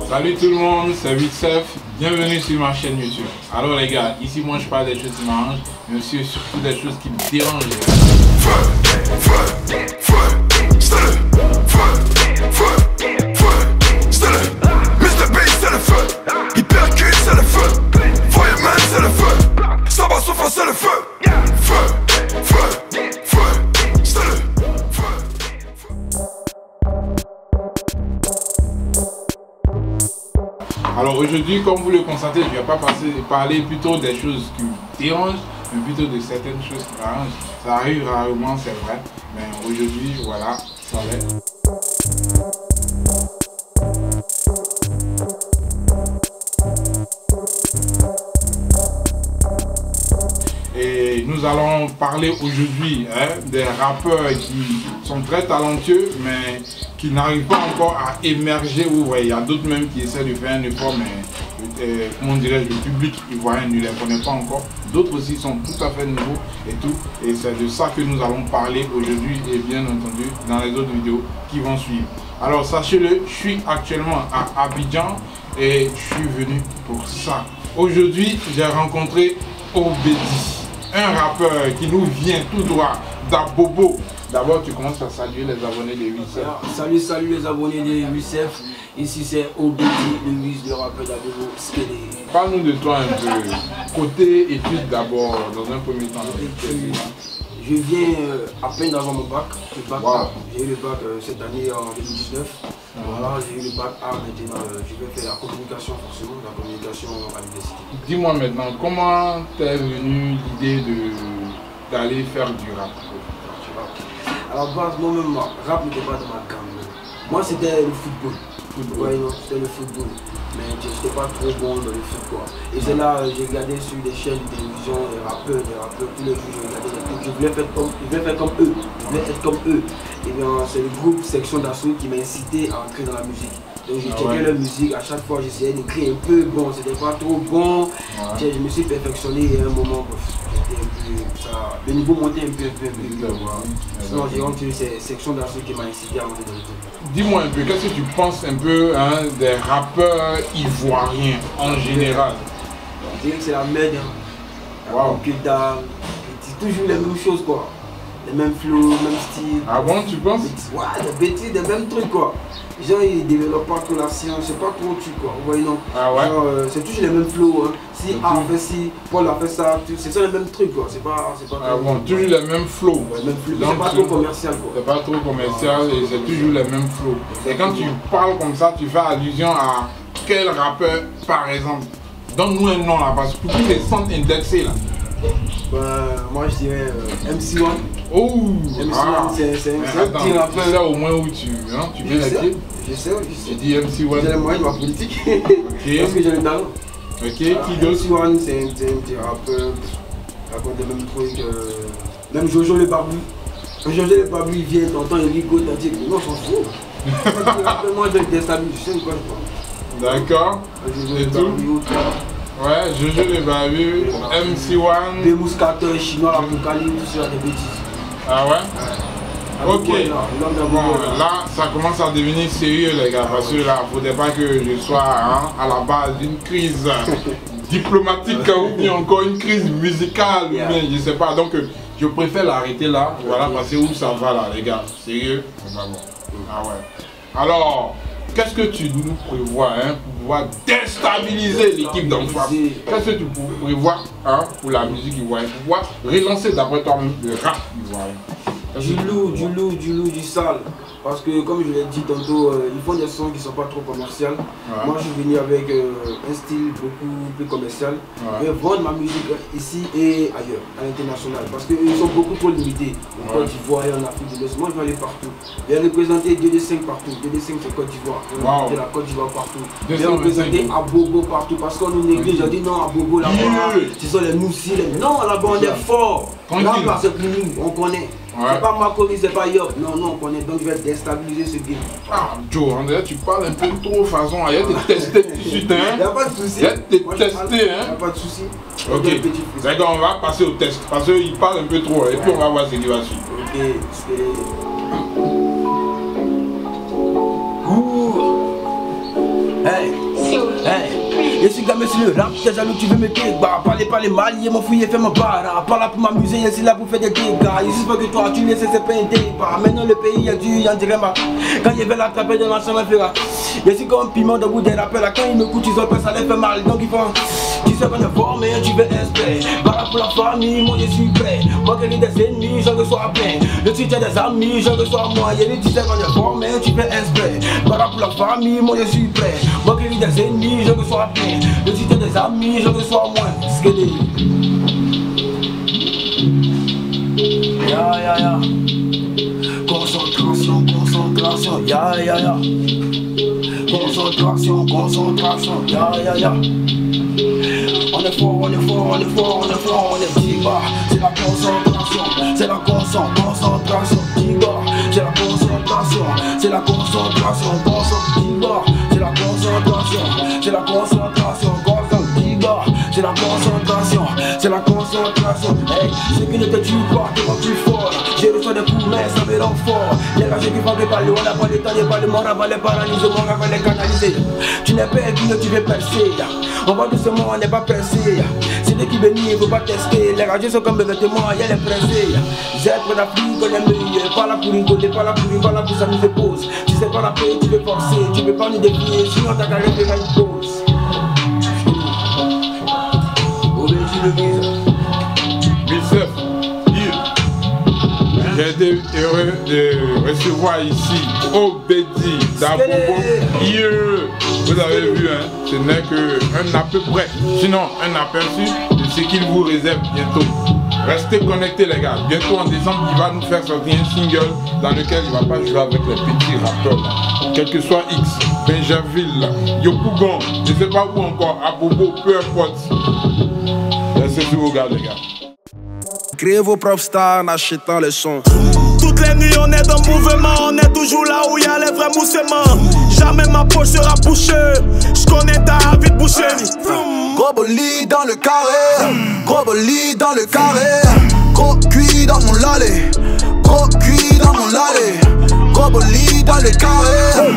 Salut tout le monde, c'est Witsef, bienvenue sur ma chaîne YouTube. Alors les gars, ici moi je parle des choses qui m'arrangent, mais aussi surtout des choses qui me dérangent. Mr. B c'est le feu, il percute c'est le feu, Fireman c'est le feu, ça va souffrir c'est le feu. Alors aujourd'hui, comme vous le constatez, je ne vais pas parler plutôt des choses qui me dérangent, mais plutôt de certaines choses qui m'arrangent. Ça arrive rarement, c'est vrai, mais aujourd'hui, voilà, ça l'est. Et nous allons parler aujourd'hui des rappeurs qui sont très talentueux, mais qui n'arrivent pas encore à émerger. Vous voyez, il y a d'autres même qui essaient de faire un effort, mais comment dirais-je, le public ivoirien ne les connaît pas encore. D'autres aussi sont tout à fait nouveaux et tout. Et c'est de ça que nous allons parler aujourd'hui et bien entendu dans les autres vidéos qui vont suivre. Alors sachez-le, je suis actuellement à Abidjan et je suis venu pour ça. Aujourd'hui, j'ai rencontré Obedi, un rappeur qui nous vient tout droit d'Abobo. D'abord, tu commences à saluer les abonnés de Witsef. Salut les abonnés de Witsef. Ici c'est Obedi, le Wiz, le rappeur d'Abobo. Parle-nous de toi un peu. Côté études d'abord, dans un premier temps. Je viens à peine d'avoir mon bac. Wow. J'ai eu le bac cette année en 2019. Voilà, j'ai eu le bac A. Maintenant, je vais faire la communication, forcément, la communication à l'université. Dis-moi maintenant, comment t'es venue l'idée d'aller faire du rap? À la base, moi-même, rap n'était pas dans ma gamme. Moi, c'était le football. Ouais, non, c'était le football. Mais je n'étais pas trop bon dans le foot, quoi. Et c'est là, j'ai regardé sur des chaînes de télévision, des rappeurs, tous les jours, je regardais des trucs. Je voulais faire comme eux. Je voulais être comme eux. Et bien, c'est le groupe Section d'Assaut qui m'a incité à entrer dans la musique. Donc j'ai checké leur musique, à chaque fois j'essayais d'écrire un peu, bon, c'était pas trop bon. Je me suis perfectionné et à un moment, le niveau montait un peu. Sinon j'ai rentré ces Sections d'Assaut qui m'a incité à entrer dans le truc. Dis-moi un peu, qu'est-ce que tu penses un peu des rappeurs ivoiriens en général? Je dirais que c'est la merde, que dalle, c'est toujours les mêmes choses quoi. Les mêmes flows, même style. Ah bon, tu penses? Ouais, des bêtises, des mêmes trucs quoi. Les gens ils développent pas trop la science, c'est pas trop tu quoi. Vous voyez non? Ah ouais? C'est toujours les mêmes flows. Hein. Si A a fait ci, Paul a fait ça, c'est ça les mêmes trucs quoi. C'est pas ah bon, toujours les mêmes flows. Ouais, c'est pas trop commercial quoi. C'est pas trop commercial et c'est toujours les mêmes flows. Et quand tu parles comme ça, tu fais allusion à quel rappeur par exemple? Donne-nous un nom là, parce que pour tous les centres indexés là. Moi je dirais MC1. Oh! MC1 c'est un petit rappeur. Tu sais au moins où tu viens là-dessus? Je sais. Tu dis MC1. J'ai les moyens de ma politique. Ok. Parce que j'ai le talent. Ok, qui d'autre? MC1 c'est un petit rappeur. Raconte des mêmes trucs. Même Jojo le Babou. Jojo le Babou il vient, t'entends il rigole, t'as dit non, on s'en fout. Moi je déstabilise, je sais quoi je vois. D'accord. Et tout? Ouais, Jojo le Babou, MC1. Des mousquateurs chinois, l'apocalypse, tout ça, des bêtises. Ah ouais? Ok. Bon, là, ça commence à devenir sérieux, les gars, parce que là, il ne faudrait pas que je sois à la base d'une crise diplomatique ou bien encore une crise musicale, ou bien, je sais pas. Donc, je préfère l'arrêter là, voilà, parce que où ça va là, les gars? Sérieux? Bon. Ah ouais. Alors, qu'est-ce que tu nous prévois pour pouvoir déstabiliser l'équipe d'Enfance? Qu'est-ce que tu prévois pour la musique ivoirienne, pour pouvoir relancer d'après toi-même le rap ivoirien? Du sale. Parce que comme je l'ai dit tantôt, ils font des sons qui ne sont pas trop commerciaux. Moi je suis venu avec un style beaucoup plus commercial. Je vais vendre ma musique ici et ailleurs, à l'international. Parce qu'ils sont beaucoup trop limités. En Côte d'Ivoire et en Afrique de l'Ouest. Moi je vais aller partout. Je vais représenter 2D5 partout. 2D5 c'est Côte d'Ivoire. Je vais représenter la Côte d'Ivoire partout. Je vais représenter Abobo partout. Parce qu'on nous néglige. J'ai dit non, Abobo là-bas, ce sont les moussis. Non, là-bas on est fort. Là-bas c'est plus nous, on connaît. C'est pas Macory, c'est pas Yop. Non, on connaît, donc je vais déstabiliser ce game. Ah, Joe, André, tu parles un peu trop façon. Il y a des testés tout de suite, hein. Il n'y a pas de souci. Il y a des testés, hein. Il n'y a pas de souci. Ok. D'accord, on va passer au test. Parce qu'il parle un peu trop, et puis on va voir ce qui va suivre. Ok, Hey. Hey, je suis gamé sur le rap, t'es jaloux, tu veux me débat. Parler mal, il m'en fouiller, fais mon bara. Pas là pour m'amuser, je suis là pour faire des dégâts. Ici, c'est pas que toi, tu laisses, c'est pas un débat. Maintenant, le pays est dur, on dirait ma. Quand il veut l'attraper dans la chambre, il fera. Je suis comme piment dans le bout des rappels. Quand il me coûte, ils ont peur, ça les fait mal. Donc, ils font. Tu sais qu'on est fort, mais tu veux espérer. Bara pour la famille, moi, je suis prêt. Moi, qui ai des ennemis, j'en reçois plein. Le soutien des amis, j'en reçois moi. Tu sais qu'on est fort, mais tu veux espérer. Bara pour la famille, moi, je suis prêt. Moi, qui ai des ennemis, j'en reçois plein. Le soutien des amis, j'en reçois moins. Ya. Concentration, concentration. Ya. Concentration. Ya. On est fort, on est diva. C'est la concentration, c'est la concentration, diva. C'est la concentration, c'est la concentration, diva. C'est la concentration, c'est la concentration, diva. C'est la concentration, c'est la concentration. Hey, ce qui ne te tue pas te rend plus fort. J'ai reçu des coups, mais ça me rend fort. Les rageux qui font que parler, on n'a pas le temps de parler. Mon rap va les paralyser, mon rap va les canaliser. Tu n'es pas aigu, tu veux percer. On va doucement, on n'est pas pressé. C'est lui qui bénit, il ne faut pas tester. Les rageux sont comme des vêtements, il y a les pressés. Zèbre d'Afrique, on est meilleur. Pas là pour rigoler, pas là pour s'amuser, pause. Si c'est pas la paix, tu veux forcer. Tu peux pas nous défier, sinon ta carrière fera une pause. Bicep, j'ai été heureux de recevoir ici Obedi Dabobo. Vous avez vu, hein, ce n'est qu'un à peu près, sinon un aperçu de ce qu'il vous réserve bientôt. Restez connectés les gars, bientôt en décembre il va nous faire sortir un single dans lequel il ne va pas jouer avec les petits rappeurs, quel que soit X, Benjaville, Yopougon, je ne sais pas où encore, Abobo, peu importe. Restez sur vos gars les gars. Créez vos propres stars en achetant le son. Toutes les nuits on est dans le mouvement, on est toujours là où il y a les vrais moussements. Jamais ma poche sera bouchée, j'connais ta vite bouchée. Gros bolide dans le carré, gros bolide dans le carré. Gros cuit dans mon lalé, gros cuit dans mon lalé. Gros bolide dans le carré.